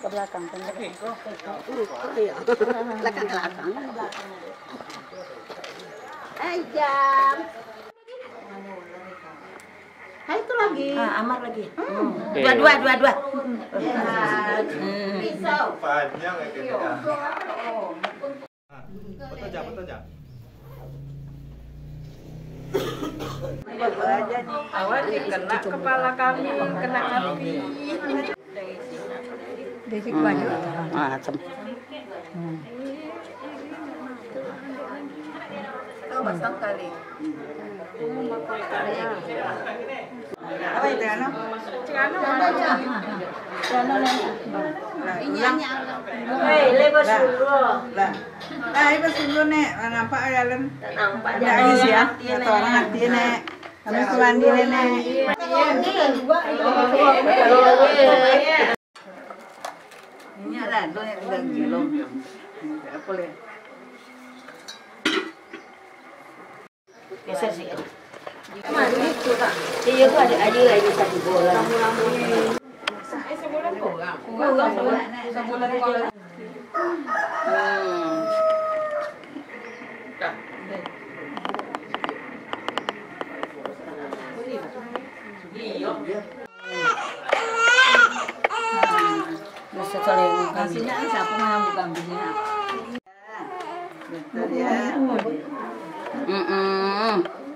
ke belakang kan. Iya. Belakang. Jam. Hai itu lagi. Amar lagi. Dua. Pisau. Panjang ya kita. Betul aja. Aja nih. Awas kena kepala kami, kena api. Dari banyak. Macam. Tahu basah kali. Apa itu ano? Cikano Hei, lepas dulu. Lah. Lepas dulu nek, nampak jalan. nampak Ada habis ya. Atau orang hati nek. Kami mandi nek. Ini ada tuh yang udah gilom. Apa boleh? Geser sih. Iya tuh ada lagi satu bola. sebulan kurang. Sebulan kalau. Bisa saling Kasihnya siapa yang bukan bisnya? Betul ya.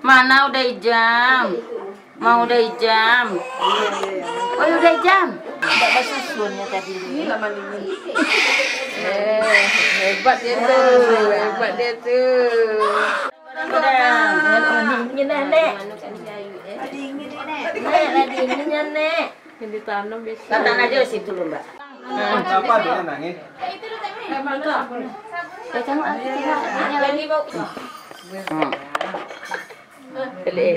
Mana udah jam? Mau udah jam? Oh udah jam? Tidak basuh susunnya tadi. Ini mandi ini. Hebat dia tuh. Dingin nenek. Dinginnya nek. Yang ditanam bisa. Tantan aja di situ loh mbak. Kenapa dia nangis? Ini lagi bau. Pilih.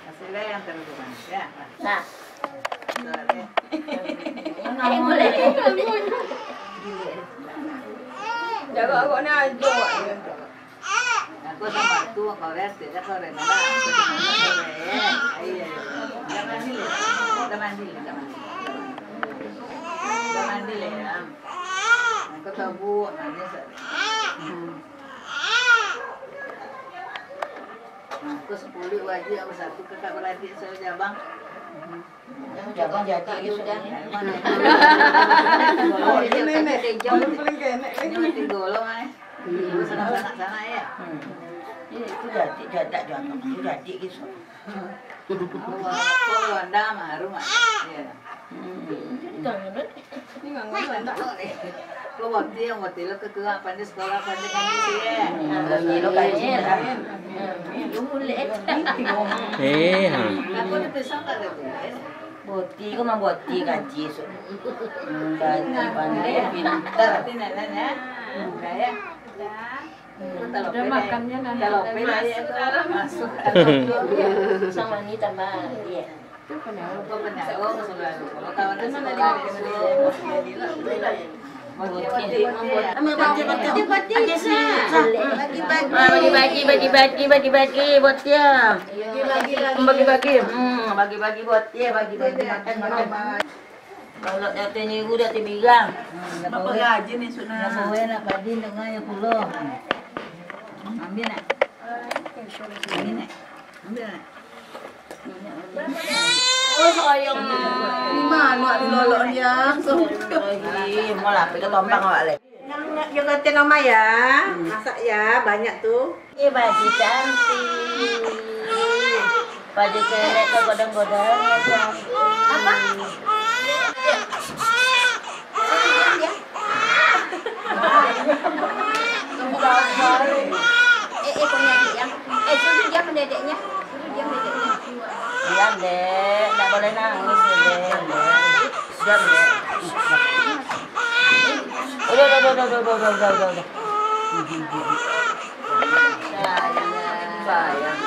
Hasilnya yang terus ya. Nah. Jaga awaknya aja. Aku sama tu korek tidak korek mana? Iya. Jangan dile ya. Aku tahu nanti. Aku 10 wajib aku satu ke kamar lagi saya jabang. Jabang jadi sudah. Oh ini mati golong sana ya. Itu jadi jadi gitu. Oh anda maru mak. Iya. Ini nggak ngomong. Waktu lo ke pandai sekolah pandai kami sih ya. Lo kayaknya Aku udah pisang tak ada. boti ko maboti gaji so. Gaji pandai pintar. Tapi neneknya kayak Udah makannya nanti masuk. Sama ni tambah dia. Itu penyalur. Kalau kawan sekolah bagi-bagi buat dia. Bagi-bagi buat dia, bagi-bagi makan. Kalau datang ni udah tibigang. Apa gaji nih sudah? Nasawe nak kadin dengan ya pulo. Ambil nak. Ambil nak. Ambil nak. Oh sayang. Di mana dilolok dia? Lagi mau lapik ke tombang awak le. Yang ngerti nama ya, masak ya banyak tuh. Ini baju cantik. Baju kelek ke godong-godong ya cantik. Apa? Punya dia. Suruh dia mendedeknya. Diam dek, tak boleh nangis dek. Diam dek. Udah. Sayang.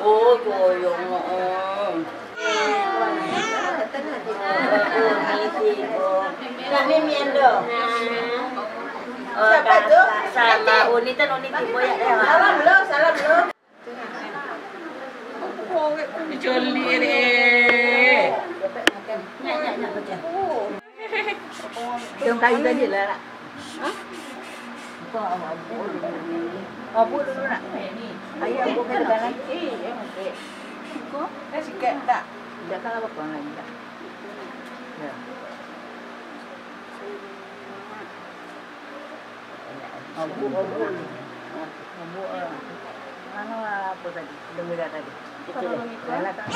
Oh, goyong. Kami miendo. Siapa itu? Sama Uni tibo ya deh. Salam belum, salam belum. Joli deh. Nyak baca. Yang kayu tadi lah. Abu dulu nak. Ayo abu ke kanan. Kok? Sikit tak. Dah kalau apa orang lain tak. Ya. Abu. Mana apa tadi? Dengar tadi. Itu dah.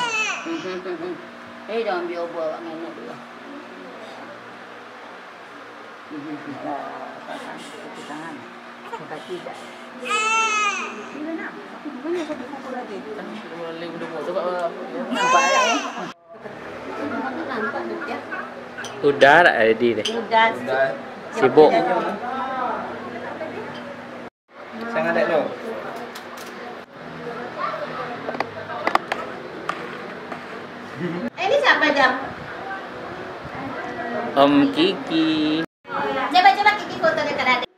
Jangan ambil obat awak nenek dulu. Tangan. Kaki tak. Udah tak ready deh. Udah. Sibuk. Saya ngadek tu. Ini siapa Jam? Om Kiki. Coba Kiki foto dekat adik.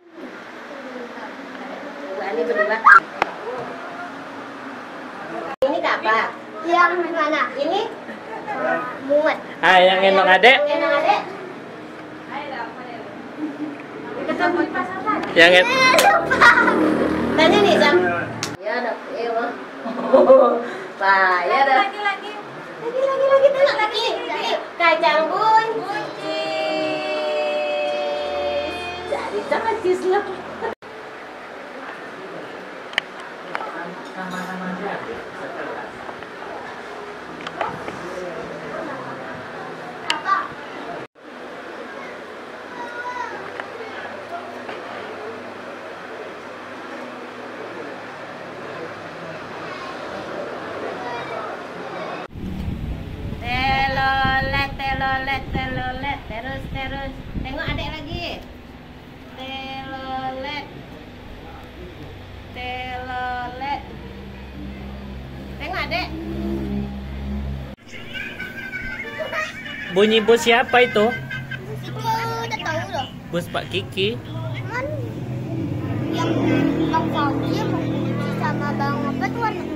Ini berdua. Ini tak apa? Yang mana? Ini muat. Ah, yang enak adek. Yang adik? Yang Tanya nih Jam. Ya dah. Pak, ya dah. Lagi tengok lagi. Kacang buncis. Jadi cancis lah. Telolet, terus. Tengok adik lagi. Telolet. Tengok adik. bunyi bus siapa itu? Udah tahu loh. Bus Pak Kiki. Kan yang Bang Fauzi sama Bang apa tuh